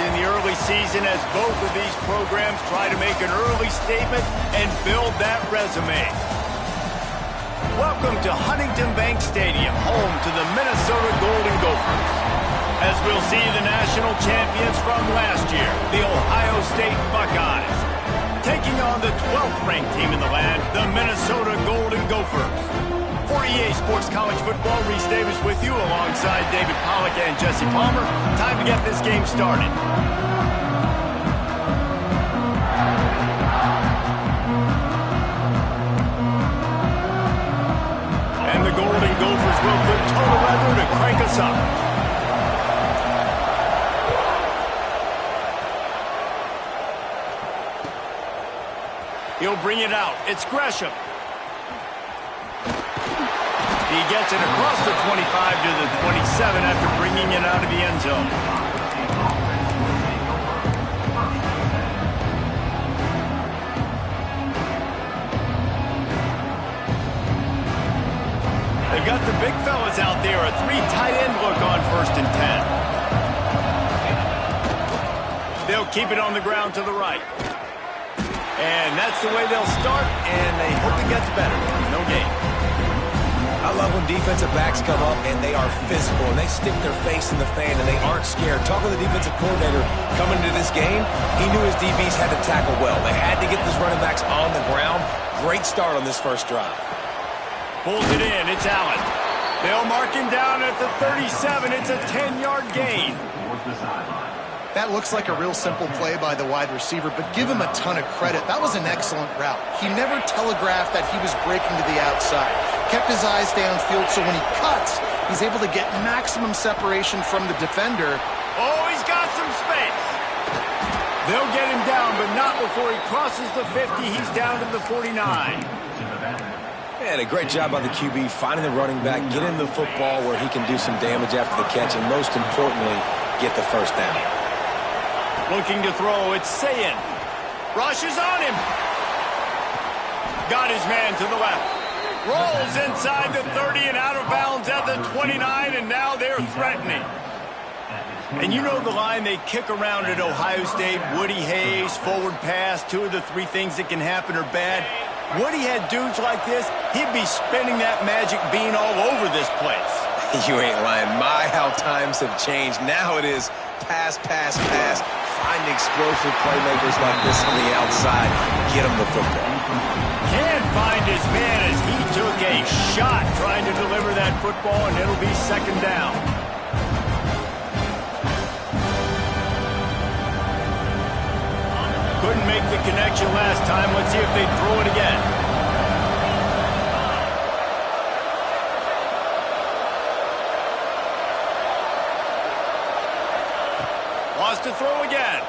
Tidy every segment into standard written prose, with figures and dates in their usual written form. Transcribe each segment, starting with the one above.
in the early season as both of these programs try to make an early statement and build that resume. Welcome to Huntington Bank Stadium, home to the Minnesota Golden Gophers. As we'll see the national champions from last year, the Ohio State Buckeyes, taking on the 12th ranked team in the land, the Minnesota Golden Gophers. For EA Sports College Football, Reese Davis with you alongside David Pollack and Jesse Palmer. Time to get this game started. And the Golden Gophers will put total weather to crank us up. He'll bring it out. It's Gresham. He gets it across the 25 to the 27 after bringing it out of the end zone. They've got the big fellas out there. A 3 tight end look on 1st and 10. They'll keep it on the ground to the right. And that's the way they'll start, and they hope it gets better. No gain. I love when defensive backs come up and they are physical and they stick their face in the fan and they aren't scared. Talking to the defensive coordinator coming into this game, he knew his DBs had to tackle well. They had to get these running backs on the ground. Great start on this first drive. Pulls it in. It's Allen. They'll mark him down at the 37. It's a 10-yard gain. That looks like a real simple play by the wide receiver, but give him a ton of credit. That was an excellent route. He never telegraphed that he was breaking to the outside. Kept his eyes downfield, so when he cuts, he's able to get maximum separation from the defender. Oh, he's got some space. They'll get him down, but not before he crosses the 50. He's down to the 49. And a great job by the QB finding the running back, getting the football where he can do some damage after the catch, and most importantly, get the first down. Looking to throw, it's Sayin. Rushes on him. Got his man to the left. Rolls inside the 30 and out of bounds at the 29, and now they're threatening. And you know the line they kick around at Ohio State, Woody Hayes, forward pass, 2 of the 3 things that can happen are bad. Woody had dudes like this, he'd be spinning that magic bean all over this place. You ain't lying. My, how times have changed. Now it is pass, pass, pass. Find explosive playmakers like this on the outside. Get him the football. Can't find his man as he took a shot trying to deliver that football, and it'll be 2nd down. Couldn't make the connection last time. Let's see if they throw it again. Wants to throw again.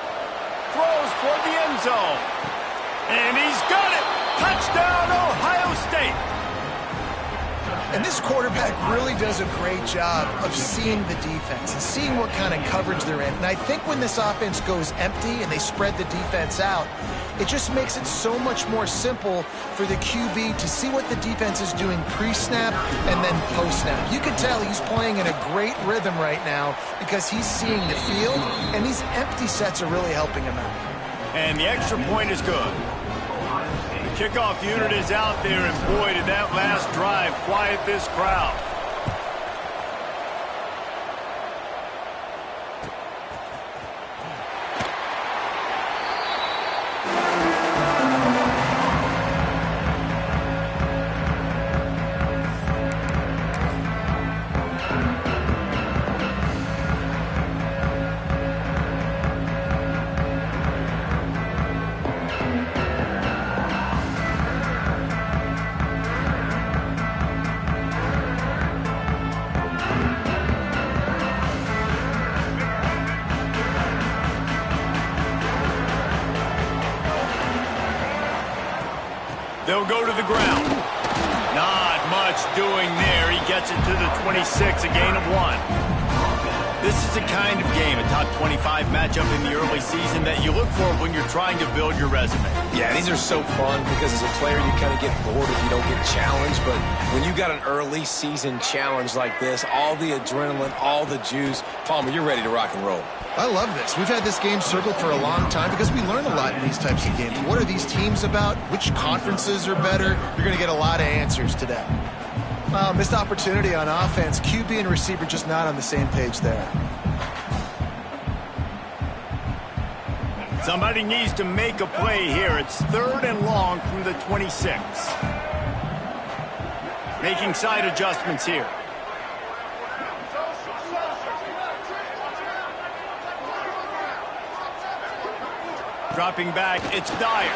Throws toward the end zone. And he's got it. Touchdown, Ohio State. And this quarterback really does a great job of seeing the defense and seeing what kind of coverage they're in. And I think when this offense goes empty and they spread the defense out, it just makes it so much more simple for the QB to see what the defense is doing pre-snap and then post-snap. You can tell he's playing in a great rhythm right now because he's seeing the field, and these empty sets are really helping him out. And the extra point is good. The kickoff unit is out there, and boy, did that last drive quiet this crowd. They'll go to the ground. Not much doing there. He gets it to the 26, a gain of 1. This is the kind of game, a top 25 matchup in the early season, that you look for when you're trying to build your resume. Yeah, these are so fun because as a player you kind of get bored if you don't get challenged, but when you got an early season challenge like this, all the adrenaline, all the juice, Palmer, you're ready to rock and roll. I love this. We've had this game circled for a long time because we learn a lot in these types of games. What are these teams about? Which conferences are better? You're going to get a lot of answers today. Missed opportunity on offense. QB and receiver just not on the same page there. Somebody needs to make a play here. It's 3rd and long from the 26. Making side adjustments here. Dropping back, it's Dyer.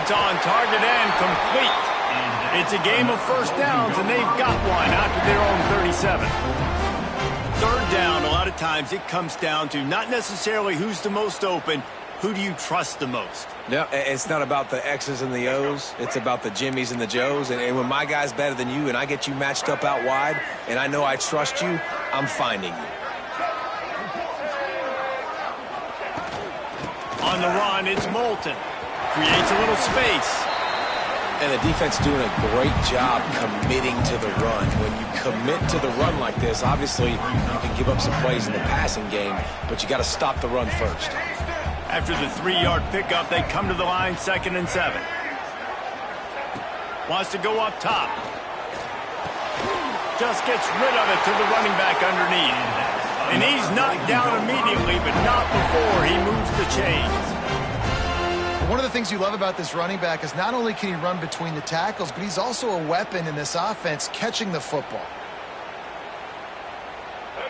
It's on target and complete. It's a game of first downs, and they've got one after their own 37. 3rd down, a lot of times it comes down to not necessarily who's the most open, who do you trust the most? Yeah, it's not about the X's and the O's. It's about the Jimmies and the Joes. And when my guy's better than you and I get you matched up out wide and I know I trust you, I'm finding you. On the run, it's Moulton. Creates a little space. And the defense doing a great job committing to the run. When you commit to the run like this, obviously you can give up some plays in the passing game, but you got to stop the run first. After the 3-yard pickup, they come to the line, 2nd and 7. Wants to go up top. Just gets rid of it to the running back underneath. And he's knocked down immediately, but not before he moves the chains. One of the things you love about this running back is not only can he run between the tackles, but he's also a weapon in this offense catching the football.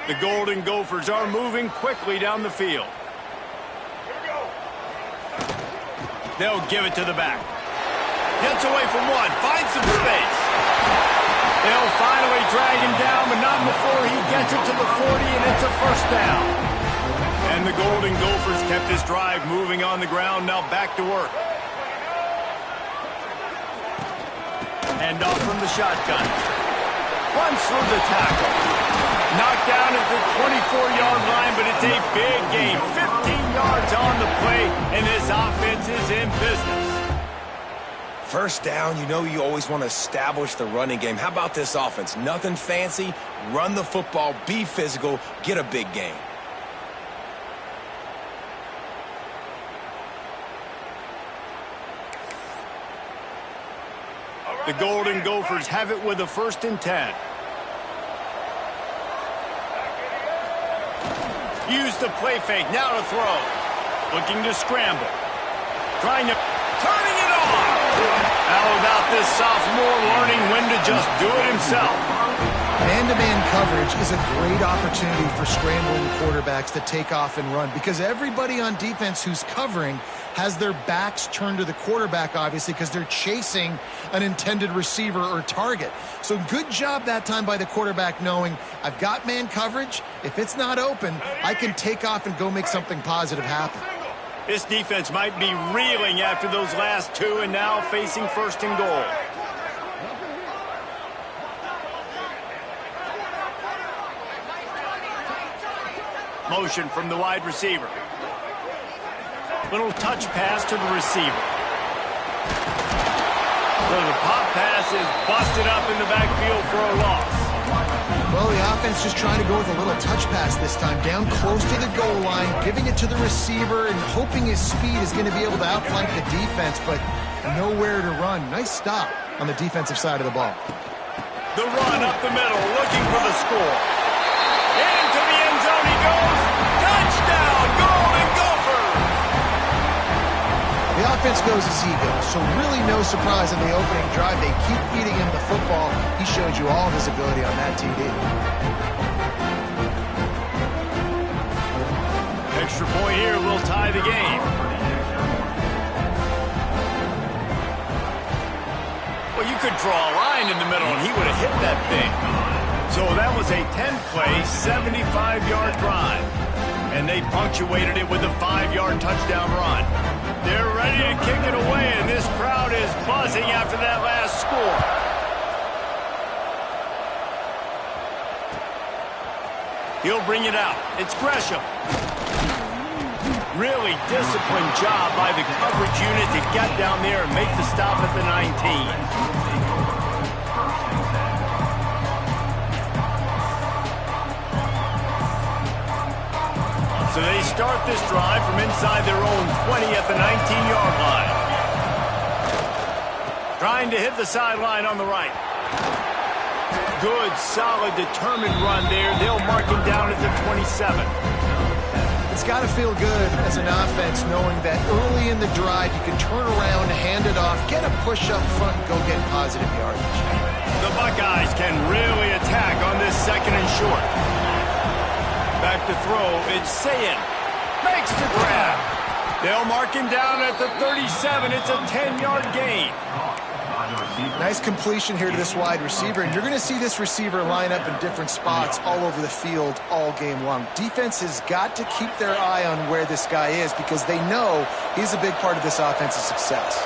The Golden Gophers are moving quickly down the field. They'll give it to the back. Gets away from one, finds some space. They'll finally drag him down, but not before he gets it to the 40, and it's a first down. And the Golden Gophers kept this drive moving on the ground. Now back to work. Hand off from the shotgun. Runs through the tackle. Knocked down at the 24-yard line, but it's a big game. 15 yards on the play, and this offense is in business. First down, you know you always want to establish the running game. How about this offense? Nothing fancy. Run the football, be physical, get a big gain. The Golden Gophers have it with a 1st and 10. Use the play fake, now to throw. Looking to scramble. Turning it on! How about this sophomore learning when to just do it himself? Man-to-man coverage is a great opportunity for scrambling quarterbacks to take off and run because everybody on defense who's covering has their backs turned to the quarterback, obviously, because they're chasing an intended receiver or target. So good job that time by the quarterback knowing I've got man coverage. If it's not open, I can take off and go make something positive happen. This defense might be reeling after those last 2 and now facing 1st and goal. Motion from the wide receiver. Little touch pass to the receiver. So the pop pass is busted up in the backfield for a loss. Well, the offense just trying to go with a little touch pass this time, down close to the goal line, giving it to the receiver and hoping his speed is going to be able to outflank the defense, but nowhere to run. Nice stop on the defensive side of the ball. The run up the middle, looking for the score. Into the end zone he goes. Touchdown, Golden Gophers! The offense goes as he goes, so really no surprise in the opening drive. They keep feeding him the football. He showed you all of his ability on that TD. Extra point here will tie the game. Well, you could draw a line in the middle and he would have hit that thing. So that was a 10-play, 75-yard drive. And they punctuated it with a 5-yard touchdown run. They're ready to kick it away, and this crowd is buzzing after that last score. He'll bring it out. It's Gresham. Really disciplined job by the coverage unit to get down there and make the stop at the 19. So they start this drive from inside their own 20 at the 19-yard line. Trying to hit the sideline on the right. Good, solid, determined run there. They'll mark him down at the 27. It's got to feel good as an offense knowing that early in the drive you can turn around, hand it off, get a push up front, and go get positive yardage. The Buckeyes can really attack on this second and short. Back to throw, it's Sayin. Makes the grab. They'll mark him down at the 37. It's a 10-yard gain. Nice completion here to this wide receiver, and you're going to see this receiver line up in different spots all over the field all game long. Defense has got to keep their eye on where this guy is because they know he's a big part of this offense's success.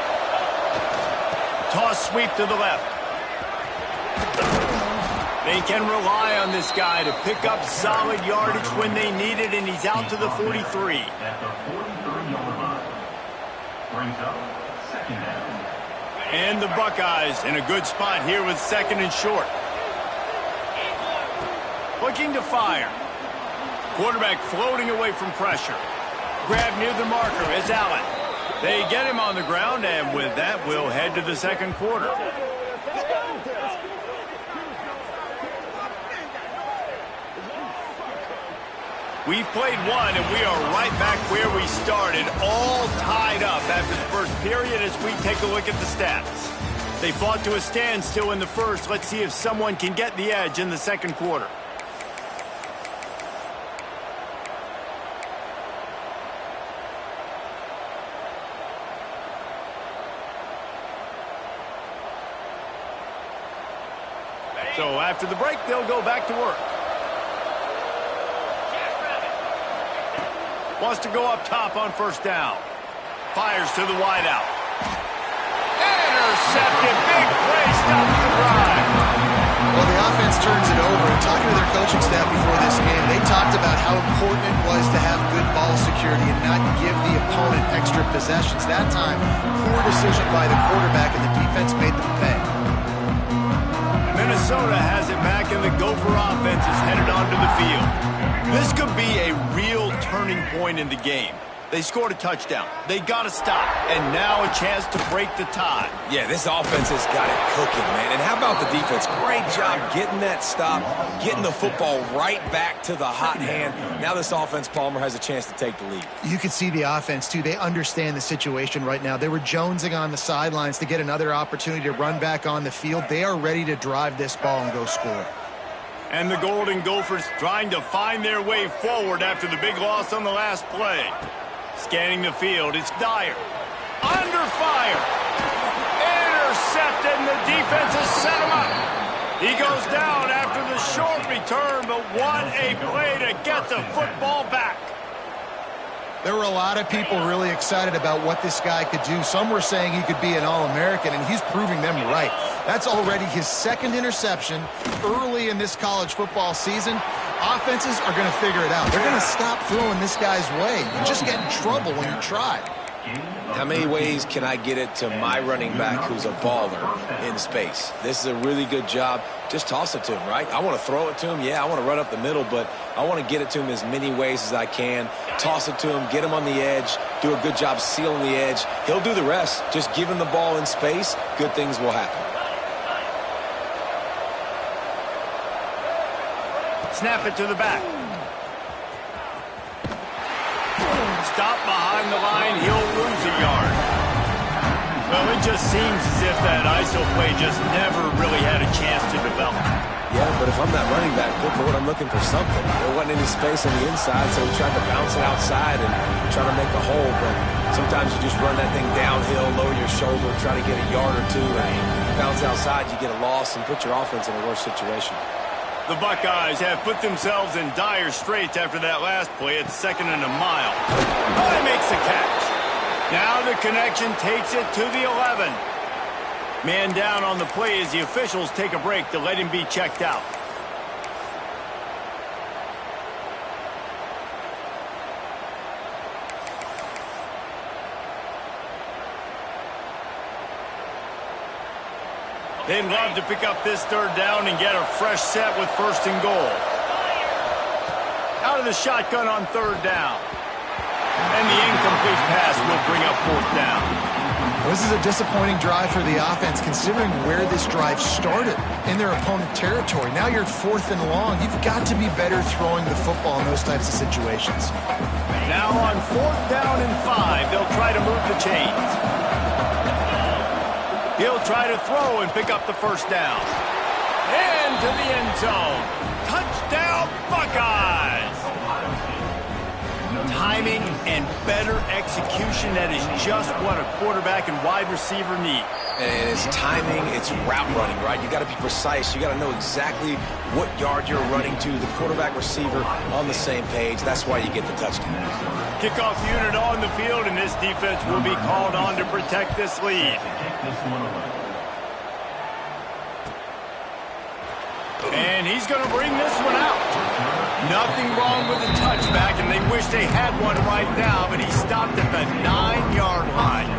Toss sweep to the left. They can rely on this guy to pick up solid yardage when they need it, and he's out to the 43. And the Buckeyes in a good spot here with second and short. Looking to fire. Quarterback floating away from pressure. Grab near the marker is Allen. They get him on the ground, and with that, we'll head to the second quarter. We've played one, and we are right back where we started, all tied up after the first period as we take a look at the stats. They fought to a standstill in the first. Let's see if someone can get the edge in the second quarter. So after the break, they'll go back to work. Wants to go up top on first down. Fires to the wideout. Intercepted. Big play. Stops the drive. Well, the offense turns it over. And talking to their coaching staff before this game, they talked about how important it was to have good ball security and not give the opponent extra possessions. That time, poor decision by the quarterback, and the defense made them pay. Minnesota has it back, and the Gopher offense is headed onto the field. This could be a real turning point in the game. They scored a touchdown. They got to stop. And now a chance to break the tie. Yeah, this offense has got it cooking, man. And how about the defense? Great job getting that stop, getting the football right back to the hot hand. Now this offense, Palmer, has a chance to take the lead. You can see the offense, too. They understand the situation right now. They were jonesing on the sidelines to get another opportunity to run back on the field. They are ready to drive this ball and go score. And the Golden Gophers trying to find their way forward after the big loss on the last play. Scanning the field, it's Dyer. Under fire. Intercepted, and the defense has set him up. He goes down after the short return, but what a play to get the football back. There were a lot of people really excited about what this guy could do. Some were saying he could be an All-American, and he's proving them right. That's already his second interception early in this college football season. Offenses are going to figure it out. They're going to stop throwing this guy's way. You just get in trouble when you try. How many ways can I get it to my running back who's a baller in space? This is a really good job. Just toss it to him, right? I want to throw it to him. Yeah, I want to run up the middle, but I want to get it to him as many ways as I can. Toss it to him, get him on the edge, do a good job sealing the edge. He'll do the rest. Just give him the ball in space. Good things will happen. Snap it to the back. Stop behind the line. He'll lose a yard. Well, it just seems as if that ISO play just never really had a chance to develop. Yeah, but if I'm that running back, good Lord, I'm looking for something. There wasn't any space on the inside, so he tried to bounce it outside and try to make a hole. But sometimes you just run that thing downhill, lower your shoulder, try to get a yard or two, and bounce outside, you get a loss and put your offense in a worse situation. The Buckeyes have put themselves in dire straits after that last play. It's second and a mile. Oh, he makes the catch. Now the connection takes it to the 11. Man down on the play as the officials take a break to let him be checked out. They'd love to pick up this third down and get a fresh set with 1st and goal. Out of the shotgun on 3rd down. And the incomplete pass will bring up 4th down. Well, this is a disappointing drive for the offense, considering where this drive started in their opponent territory. Now you're at 4th and long. You've got to be better throwing the football in those types of situations. Now on 4th down and 5, they'll try to move the chains. He'll try to throw and pick up the 1st down. Into the end zone. Touchdown, Buckeyes! Timing and better execution, that is just what a quarterback and wide receiver need. And it's timing, it's route running, right? You got to be precise. You got to know exactly what yard you're running to. The quarterback, receiver on the same page. That's why you get the touchdown. Kickoff unit on the field, and this defense will be called on to protect this lead. And he's going to bring this one out. Nothing wrong with the touchback, and they wish they had one right now, but he stopped at the 9-yard line.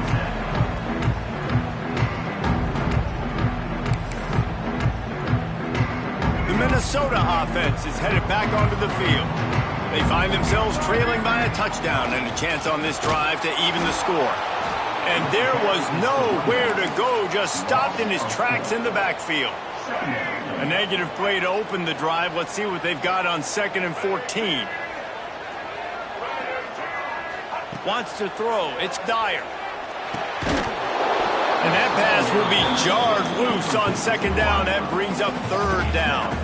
The Minnesota offense is headed back onto the field. They find themselves trailing by a touchdown and a chance on this drive to even the score. And there was nowhere to go, just stopped in his tracks in the backfield. A negative play to open the drive. Let's see what they've got on 2nd and 14. Wants to throw. It's Dyer. And that pass will be jarred loose on 2nd down. That brings up 3rd down.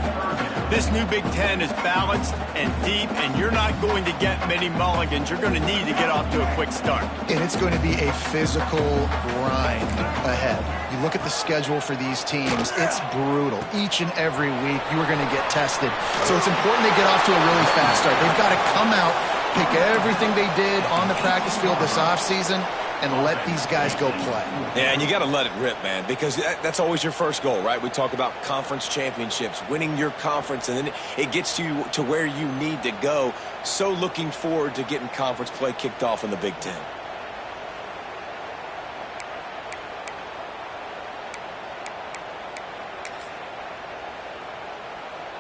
This new Big Ten is balanced and deep, and you're not going to get many mulligans. You're going to need to get off to a quick start. And it's going to be a physical grind ahead. You look at the schedule for these teams, it's brutal. Each and every week, you are going to get tested. So it's important they get off to a really fast start. They've got to come out, pick everything they did on the practice field this offseason, and let these guys go play. Yeah, and you got to let it rip, man, because that's always your first goal, right? We talk about conference championships, winning your conference, and then it gets you to where you need to go. So looking forward to getting conference play kicked off in the Big Ten.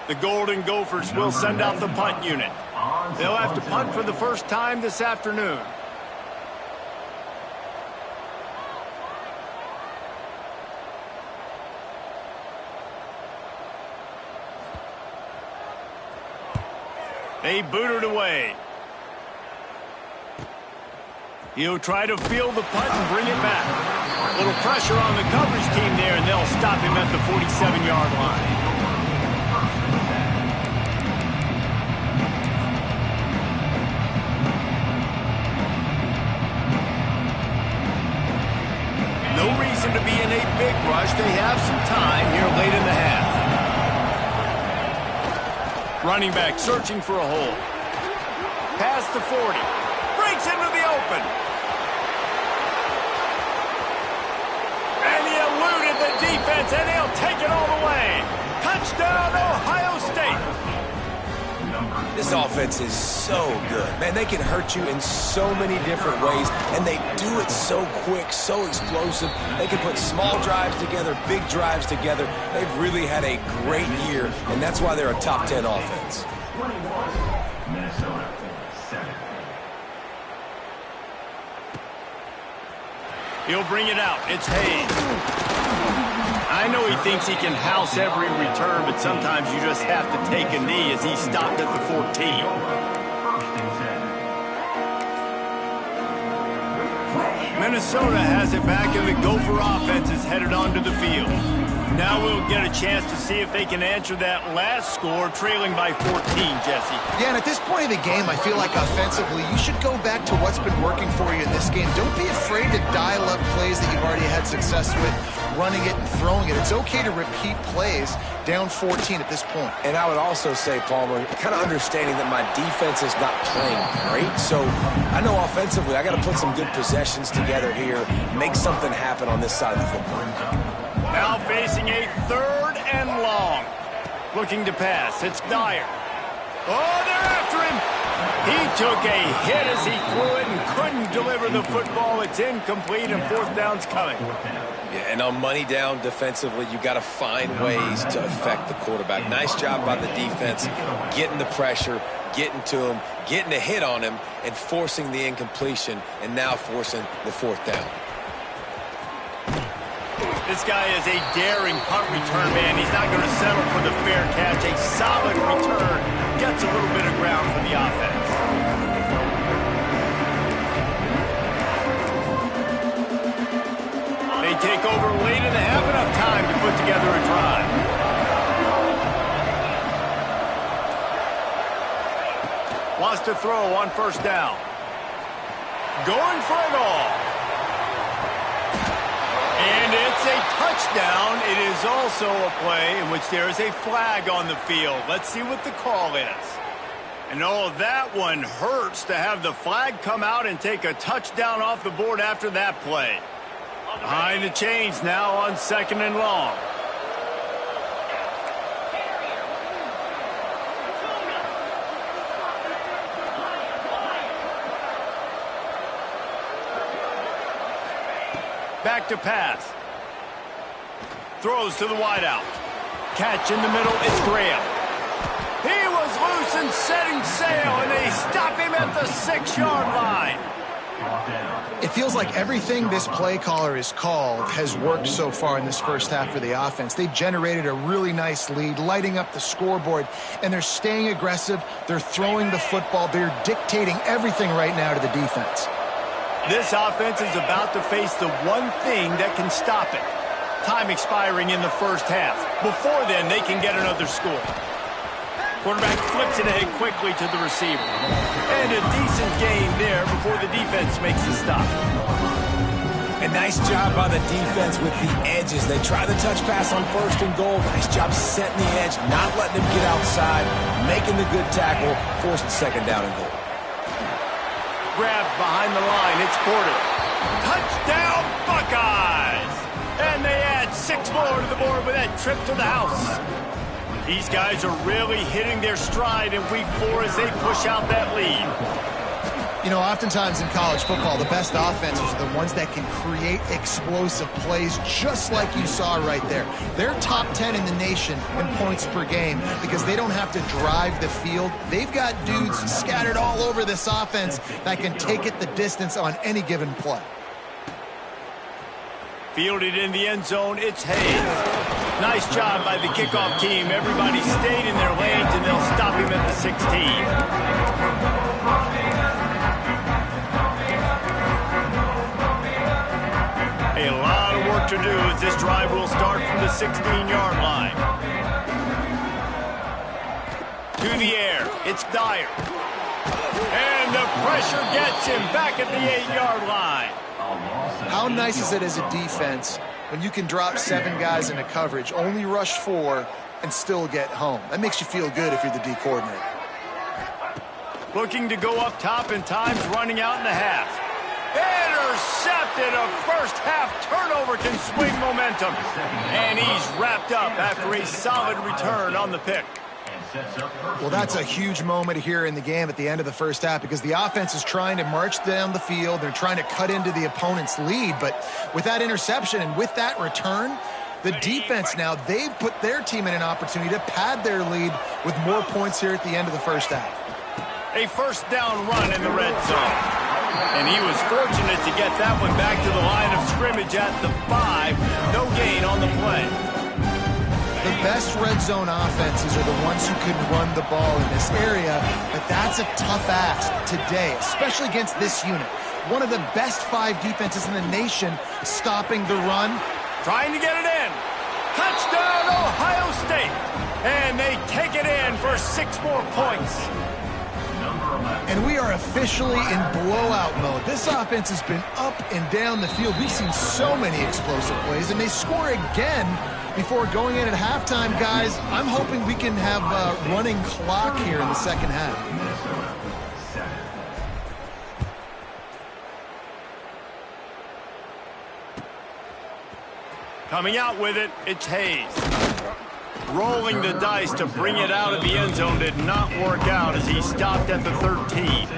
The Golden Gophers will send out the punt unit. They'll have to punt for the first time this afternoon. They boot it away. He'll try to field the punt and bring it back. A little pressure on the coverage team there, and they'll stop him at the 47-yard line. No reason to be in a big rush. They have some time here late in the half. Running back searching for a hole. Past the 40. Breaks into the open. And he eluded the defense, and he'll take it all the way. Touchdown, Ohio State. This offense is so good. Man, they can hurt you in so many different ways, and they do it so quick, so explosive. They can put small drives together, big drives together. They've really had a great year, and that's why they're a top 10 offense. Minnesota, 7. He'll bring it out. It's Hayes. I know he thinks he can house every return, but sometimes you just have to take a knee as he stopped at the 14. Minnesota has it back, and the Gopher offense is headed onto the field. Now we'll get a chance to see if they can answer that last score, trailing by 14, Jesse. Yeah, and at this point of the game, I feel like offensively, you should go back to what's been working for you in this game. Don't be afraid to dial up plays that you've already had success with, running it and throwing it. It's okay to repeat plays down 14 at this point. And I would also say, Palmer, kind of understanding that my defense is not playing great. So I know offensively, I got to put some good possessions together here, make something happen on this side of the football. Now facing a 3rd and long. Looking to pass. It's Dyer. Oh, they're after him. He took a hit as he threw it and couldn't deliver the football. It's incomplete and fourth down's coming. Yeah, and on money down defensively, you got to find ways to affect the quarterback. Nice job by the defense, getting the pressure, getting to him, getting a hit on him, and forcing the incompletion, and now forcing the fourth down. This guy is a daring punt return man. He's not going to settle for the fair catch. A solid return. Gets a little bit of ground for the offense. They take over late and have enough time to put together a drive. Wants to throw on first down. Going for it all. And it's a touchdown. It is also a play in which there is a flag on the field. Let's see what the call is. And oh, that one hurts to have the flag come out and take a touchdown off the board after that play. Behind the chains now on 2nd and long. Back to pass. Throws to the wideout. Catch in the middle. It's Graham. He was loose and setting sail, and they stop him at the 6-yard line. It feels like everything this play caller has called has worked so far in this first half for the offense. They've generated a really nice lead, lighting up the scoreboard, and they're staying aggressive. They're throwing the football. They're dictating everything right now to the defense. This offense is about to face the one thing that can stop it. Time expiring in the first half. Before then, they can get another score. Quarterback flips it ahead quickly to the receiver. And a decent gain there before the defense makes the stop. A nice job by the defense with the edges. They try the touch pass on 1st and goal. Nice job setting the edge, not letting them get outside, making the good tackle, forcing 2nd down and goal. Grabbed behind the line. It's Porter. Touchdown, Buckeyes! And they add 6 more to the board with that trip to the house. These guys are really hitting their stride in week 4 as they push out that lead. You know, oftentimes in college football, the best offenses are the ones that can create explosive plays, just like you saw right there. They're top 10 in the nation in points per game because they don't have to drive the field. They've got dudes scattered all over this offense that can take it the distance on any given play. Fielded in the end zone, it's Hayes. Nice job by the kickoff team. Everybody stayed in their lanes, and they'll stop him at the 16. A lot of work to do as this drive will start from the 16-yard line. To the air, it's Dyer. And the pressure gets him back at the 8-yard line. How nice is it as a defense when you can drop 7 guys into coverage, only rush 4, and still get home? That makes you feel good if you're the D coordinator. Looking to go up top, and time's running out in the half. Intercepted. A first half turnover can swing momentum. And he's wrapped up after a solid return on the pick. Well, that's a huge moment here in the game at the end of the first half because the offense is trying to march down the field. They're trying to cut into the opponent's lead. But with that interception and with that return, the defense now, they've put their team in an opportunity to pad their lead with more points here at the end of the first half. A first down run in the red zone. And he was fortunate to get that one back to the line of scrimmage at the 5. No gain on the play. The best red zone offenses are the ones who can run the ball in this area, but that's a tough ask today, especially against this unit. One of the best 5 defenses in the nation stopping the run. Trying to get it in. Touchdown, Ohio State. And they take it in for 6 more points. And we are officially in blowout mode. This offense has been up and down the field. We've seen so many explosive plays, and they score again before going in at halftime, guys. I'm hoping we can have a running clock here in the second half. Coming out with it, it's Hayes. Rolling the dice to bring it out of the end zone did not work out as he stopped at the 13.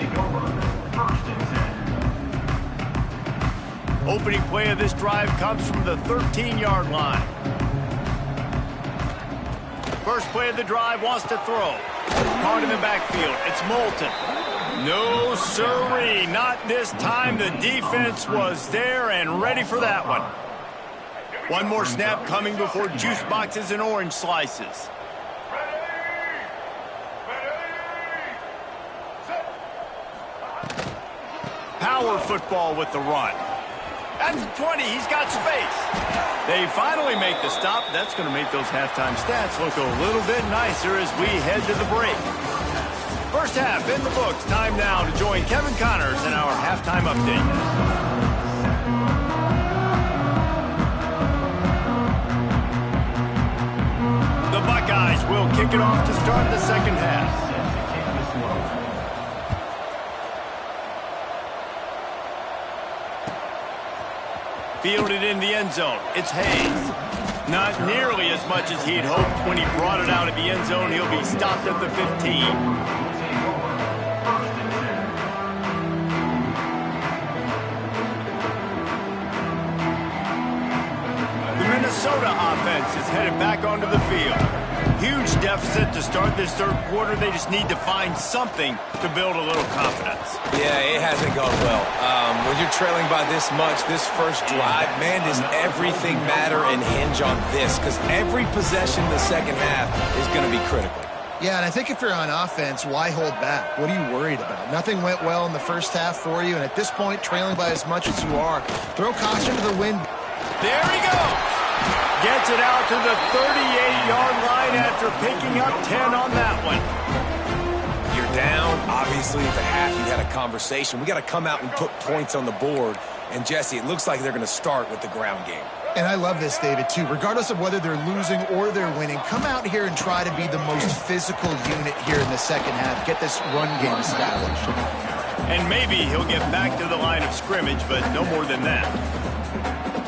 Opening play of this drive comes from the 13-yard line. First play of the drive wants to throw. Caught in the backfield. It's Moulton. No, sirree. Not this time. The defense was there and ready for that one. One more snap coming before juice boxes and orange slices. Power football with the run. At the 20, he's got space. They finally make the stop. That's going to make those halftime stats look a little bit nicer as we head to the break. First half in the books. Time now to join Kevin Connors in our halftime update. The Buckeyes will kick it off to start the second half. Fielded in the end zone. It's Hayes. Not nearly as much as he'd hoped when he brought it out of the end zone. He'll be stopped at the 15. The Minnesota offense is headed back onto the field. Huge deficit to start this third quarter. They just need to find something to build a little confidence. Yeah, it hasn't gone well. When you're trailing by this much, this first drive, man, does everything matter and hinge on this? Because every possession in the second half is going to be critical. Yeah, and I think if you're on offense, why hold back? What are you worried about? Nothing went well in the first half for you, and at this point, trailing by as much as you are, throw caution to the wind. There he goes. Gets it out to the 38-yard line after picking up 10 on that one. You're down. Obviously, at the half, you had a conversation. We got to come out and put points on the board. And, Jesse, it looks like they're going to start with the ground game. And I love this, David, too. Regardless of whether they're losing or they're winning, come out here and try to be the most physical unit here in the second half. Get this run game established. And maybe he'll get back to the line of scrimmage, but no more than that.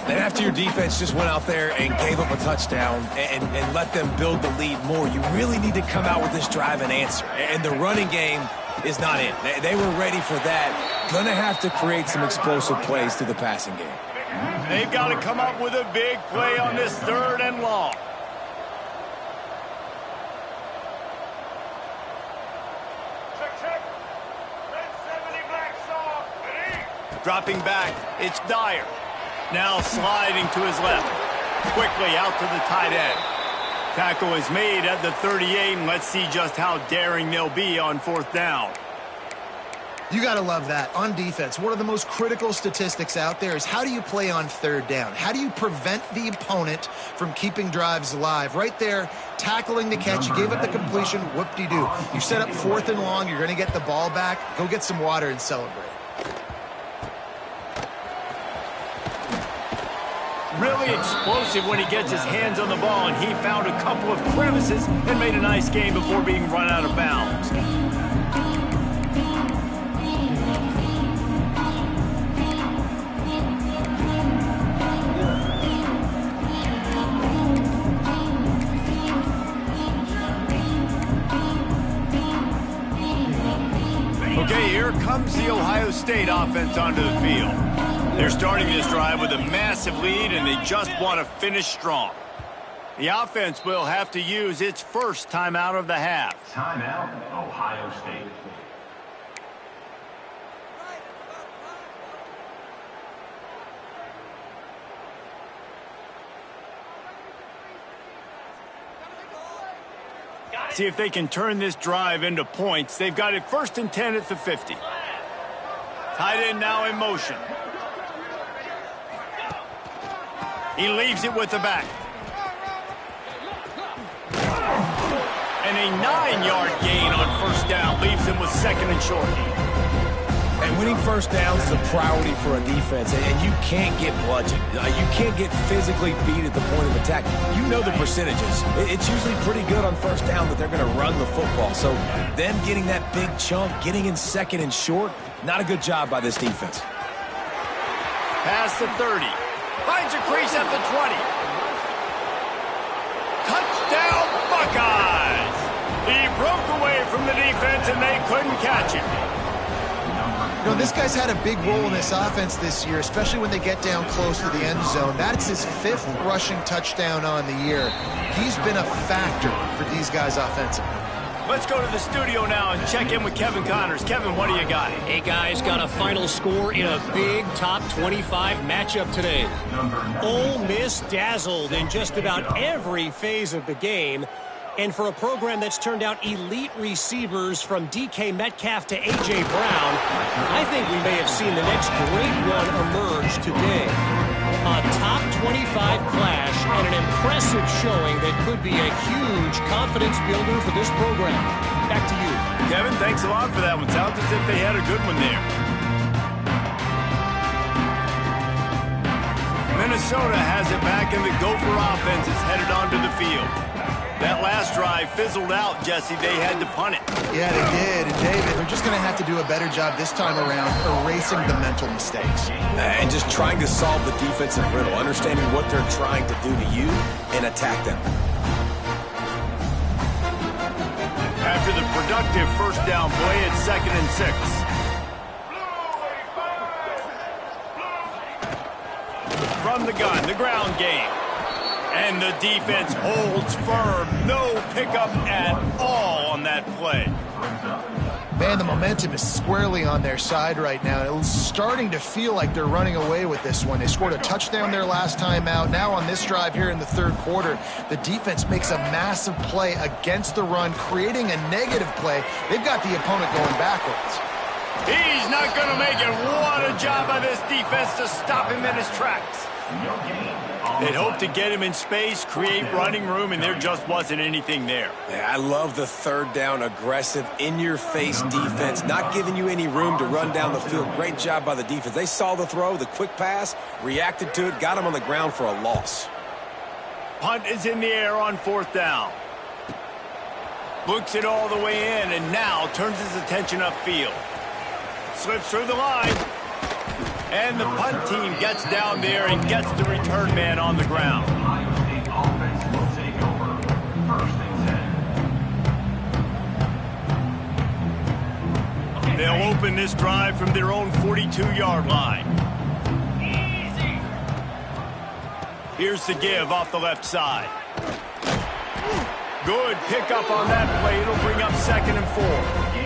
And after your defense just went out there and gave up a touchdown and let them build the lead more, you really need to come out with this drive and answer. And the running game is not in. They were ready for that. Going to have to create some explosive plays through the passing game. They've got to come up with a big play on this third and long. Dropping back, it's Dyer. Now sliding to his left. Quickly out to the tight end. Tackle is made at the 38, and let's see just how daring they'll be on fourth down. You got to love that. On defense, one of the most critical statistics out there is how do you play on third down? How do you prevent the opponent from keeping drives alive? Right there, tackling the catch. You gave up the completion. Whoop-de-doo. You set up fourth and long. You're going to get the ball back. Go get some water and celebrate. Really explosive when he gets his hands on the ball, and he found a couple of crevices and made a nice game before being run out of bounds. Okay, here comes the Ohio State offense onto the field. They're starting this drive with a massive lead, and they just want to finish strong. The offense will have to use its first timeout of the half. Timeout, Ohio State. See if they can turn this drive into points. They've got it 1st and 10 at the 50. Tight end now in motion. He leaves it with the back. And a 9-yard gain on first down leaves him with 2nd and short. And winning first downs is a priority for a defense, and you can't get bludgeoned. You can't get physically beat at the point of attack. You know the percentages. It's usually pretty good on first down that they're going to run the football. So them getting that big chunk, getting in 2nd and short, not a good job by this defense. Past the 30. Finds a crease at the 20. Touchdown Buckeyes. He broke away from the defense, and they couldn't catch him. You know, this guy's had a big role in this offense this year, especially when they get down close to the end zone. That's his 5th rushing touchdown on the year. He's been a factor for these guys offensively. Let's go to the studio now and check in with Kevin Connors. Kevin, what do you got? Hey, guys, got a final score in a big top 25 matchup today. Ole Miss dazzled in just about every phase of the game. And for a program that's turned out elite receivers from DK Metcalf to A.J. Brown, I think we may have seen the next great one emerge today. A top 25 clash and an impressive showing that could be a huge confidence builder for this program. Back to you. Kevin, thanks a lot for that one. Sounds as if they had a good one there. Minnesota has it back, and the Gopher offense is headed onto the field. That last drive fizzled out, Jesse. They had to punt it. Yeah, they did. And, David, they're just going to have to do a better job this time around erasing the mental mistakes. And just trying to solve the defensive riddle, understanding what they're trying to do to you and attack them. After the productive first down play, it's 2nd and 6. From the gun, the ground game. And the defense holds firm. No pickup at all on that play. Man, the momentum is squarely on their side right now. It's starting to feel like they're running away with this one. They scored a touchdown their last time out. Now on this drive here in the 3rd quarter, the defense makes a massive play against the run, creating a negative play. They've got the opponent going backwards. He's not going to make it. What a job by this defense to stop him in his tracks. They'd hoped to get him in space, create running room, and there just wasn't anything there. Yeah, I love the 3rd down, aggressive, in-your-face defense, not giving you any room to run down the field. Great job by the defense. They saw the throw, the quick pass, reacted to it, got him on the ground for a loss. Punt is in the air on 4th down. Books it all the way in, and now turns his attention upfield. Slips through the line. And the punt team gets down there and gets the return man on the ground. They'll open this drive from their own 42-yard line. Here's the give off the left side. Good pickup on that play. It'll bring up 2nd and 4.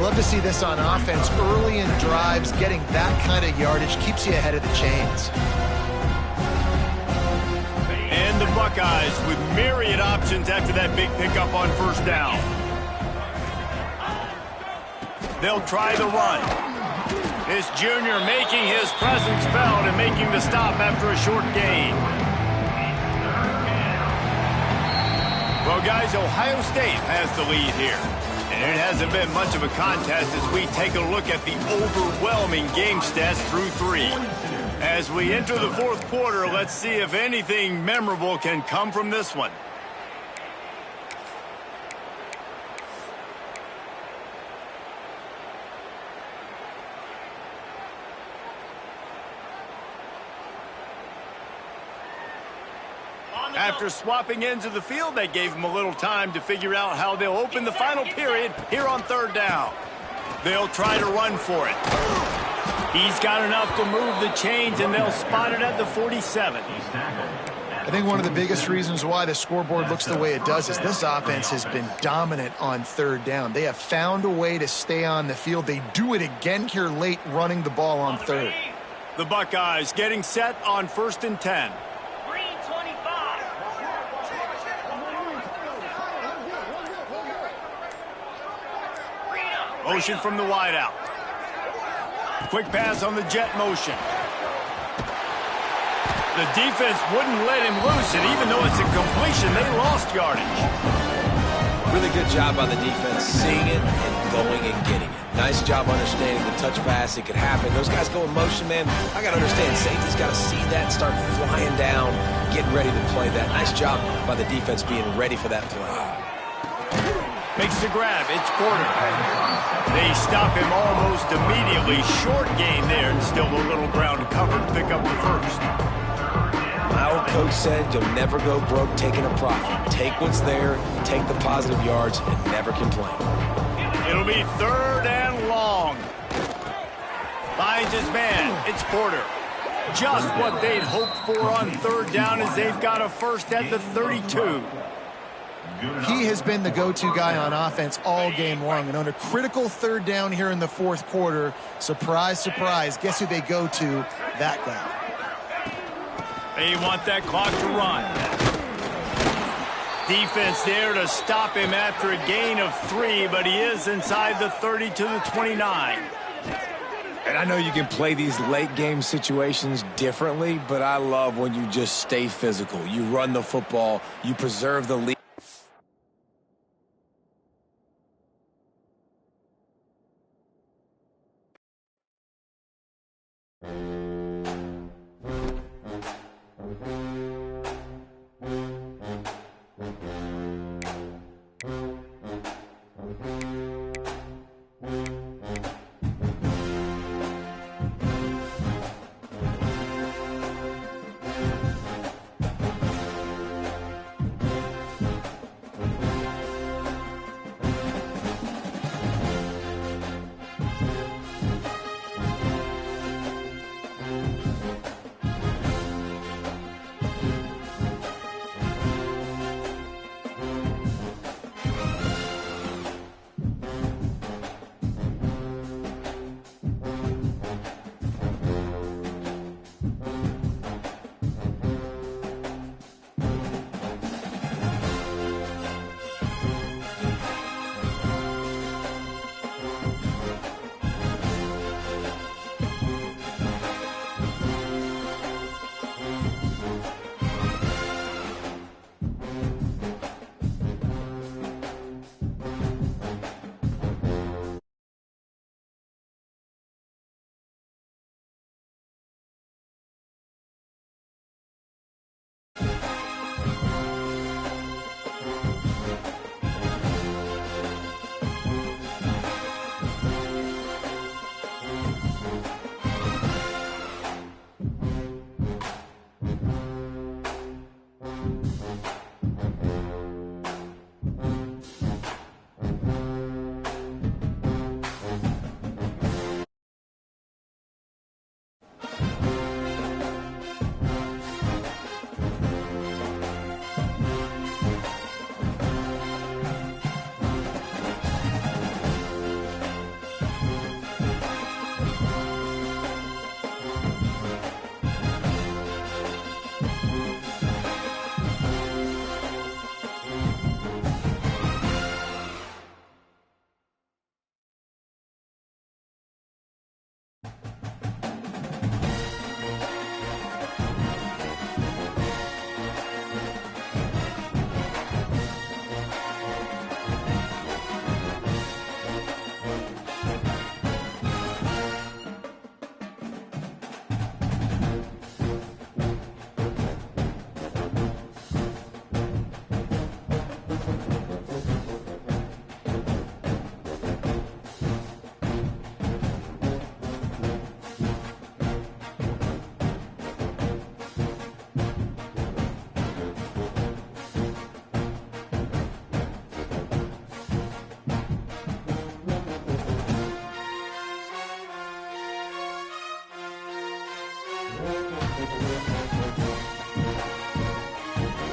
Love to see this on offense early in drives. Getting that kind of yardage keeps you ahead of the chains. And the Buckeyes with myriad options after that big pickup on 1st down. They'll try the run. This junior making his presence felt and making the stop after a short gain. Well, guys, Ohio State has the lead here. And it hasn't been much of a contest as we take a look at the overwhelming game stats through 3. As we enter the 4th quarter, let's see if anything memorable can come from this one. After swapping ends of the field, they gave him a little time to figure out how they'll open the final period here on 3rd down. They'll try to run for it. He's got enough to move the chains, and they'll spot it at the 47. I think one of the biggest reasons why the scoreboard looks the way it does is this offense has been dominant on 3rd down. They have found a way to stay on the field. They do it again here late, running the ball on 3rd. The Buckeyes getting set on 1st and 10. Motion from the wideout. Quick pass on the jet motion. The defense wouldn't let him loose, and even though it's a completion, they lost yardage. Really good job by the defense, seeing it and going and getting it. Nice job understanding the touch pass. It could happen. Those guys go in motion, man. I got to understand, safety's got to see that, start flying down, getting ready to play that. Nice job by the defense being ready for that play. Makes the grab. It's Porter. They stop him almost immediately. Short gain there, and still a little ground to cover to pick up the 1st. I will coach said, you'll never go broke taking a profit. Take what's there, take the positive yards, and never complain. It'll be 3rd and long. Finds his man. It's Porter. Just what they'd hoped for on 3rd down as they've got a first at the 32. He has been the go-to guy on offense all game long. And on a critical 3rd down here in the 4th quarter, surprise, surprise, guess who they go to? That guy. They want that clock to run. Defense there to stop him after a gain of 3, but he is inside the 30 to the 29. And I know you can play these late game situations differently, but I love when you just stay physical. You run the football, you preserve the lead.